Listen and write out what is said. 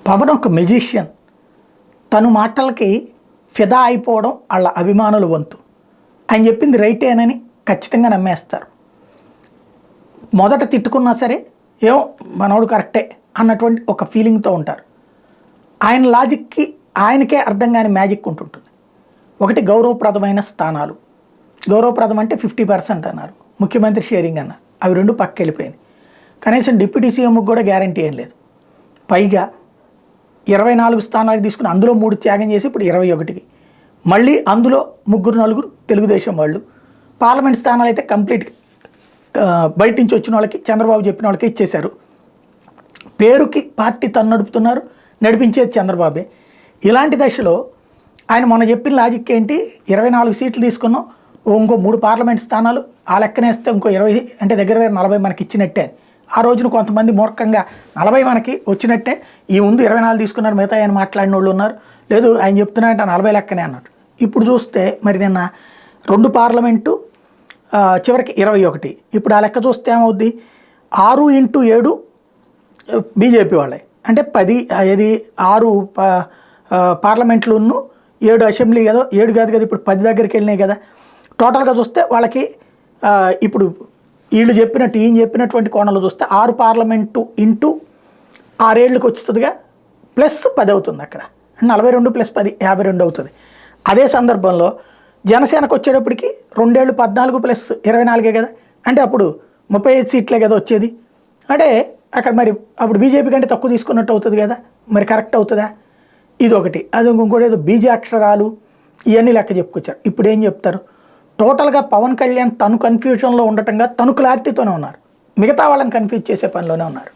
పవన్ ఒక మెజిషియన్. తను మాటలకి ఫిదా అయిపోవడం వాళ్ళ అభిమానుల వంతు. ఆయన చెప్పింది రైటేనని ఖచ్చితంగా నమ్మేస్తారు. మొదట తిట్టుకున్నా సరే ఏమో మనోడు కరెక్టే అన్నటువంటి ఒక ఫీలింగ్తో ఉంటారు. ఆయన లాజిక్కి ఆయనకే అర్థం కాని మ్యాజిక్ ఉంటుంటుంది. ఒకటి గౌరవప్రదమైన స్థానాలు. గౌరవప్రదం అంటే 50% అన్నారు, ముఖ్యమంత్రి షేరింగ్ అన్నారు. అవి రెండు పక్కకి వెళ్ళిపోయినాయి. కనీసం డిప్యూటీ సీఎంకి కూడా గ్యారంటీ ఏం లేదు. పైగా 24 స్థానాలకు తీసుకుని అందులో 3 త్యాగం చేసి ఇప్పుడు 21కి, మళ్ళీ అందులో 3-4 తెలుగుదేశం వాళ్ళు. పార్లమెంట్ స్థానాలు అయితే కంప్లీట్ బయట నుంచి వచ్చిన వాళ్ళకి, చంద్రబాబు చెప్పిన వాళ్ళకి ఇచ్చేశారు. పేరుకి పార్టీ తను నడుపుతున్నారు, నడిపించేది చంద్రబాబే. ఇలాంటి దశలో ఆయన మొన్న చెప్పిన లాజిక్ ఏంటి, 24 సీట్లు తీసుకున్నాం, ఇంకో 3 పార్లమెంట్ స్థానాలు ఆ లెక్కనేస్తే ఇంకో 20 అంటే దగ్గర 40 మనకి ఇచ్చినట్టే. ఆ రోజున కొంతమంది మూర్ఖంగా 40 మనకి వచ్చినట్టే, ఈ ముందు 24 తీసుకున్నారు, మిగతా ఆయన మాట్లాడిన వాళ్ళు ఉన్నారు, లేదు ఆయన చెప్తున్నారంటే 40 లెక్కనే అన్నట్టు. ఇప్పుడు చూస్తే మరి నిన్న 2 పార్లమెంటు చివరికి 21. ఇప్పుడు ఆ లెక్క చూస్తే ఏమవుద్ది, 6x7 బీజేపీ వాళ్ళే, అంటే 10 ఏది 6 పార్లమెంట్లును 7 అసెంబ్లీ కదా, 7 కాదు కదా, ఇప్పుడు 10 దగ్గరికి వెళ్ళినాయి కదా. టోటల్గా చూస్తే వాళ్ళకి ఇప్పుడు వీళ్ళు చెప్పినట్టు ఈయన చెప్పినటువంటి కోణంలో చూస్తే 6 పార్లమెంటు ఇంటూ 6 ఏళ్ళకి వస్తుందిగా, ప్లస్ 10 అవుతుంది. అక్కడ 42 + 10 52 అవుతుంది. అదే సందర్భంలో జనసేనకు వచ్చేటప్పటికి 2 ఏళ్ళు 14 + 24 కదా, అంటే అప్పుడు 35 సీట్లే కదా వచ్చేది. అంటే అక్కడ మరి అప్పుడు బీజేపీ కంటే తక్కువ తీసుకున్నట్టు అవుతుంది కదా, మరి కరెక్ట్ అవుతుందా? ఇదొకటి. అది ఇంకోటి ఏదో బీజాక్షరాలు ఇవన్నీ లెక్క చెప్పుకొచ్చారు. ఇప్పుడు ఏం చెప్తారు? టోటల్గా పవన్ కళ్యాణ్ తను కన్ఫ్యూజన్లో ఉండటంగా తను క్లారిటీతోనే ఉన్నారు, మిగతా వాళ్ళని కన్ఫ్యూజ్ చేసే పనిలోనే ఉన్నారు.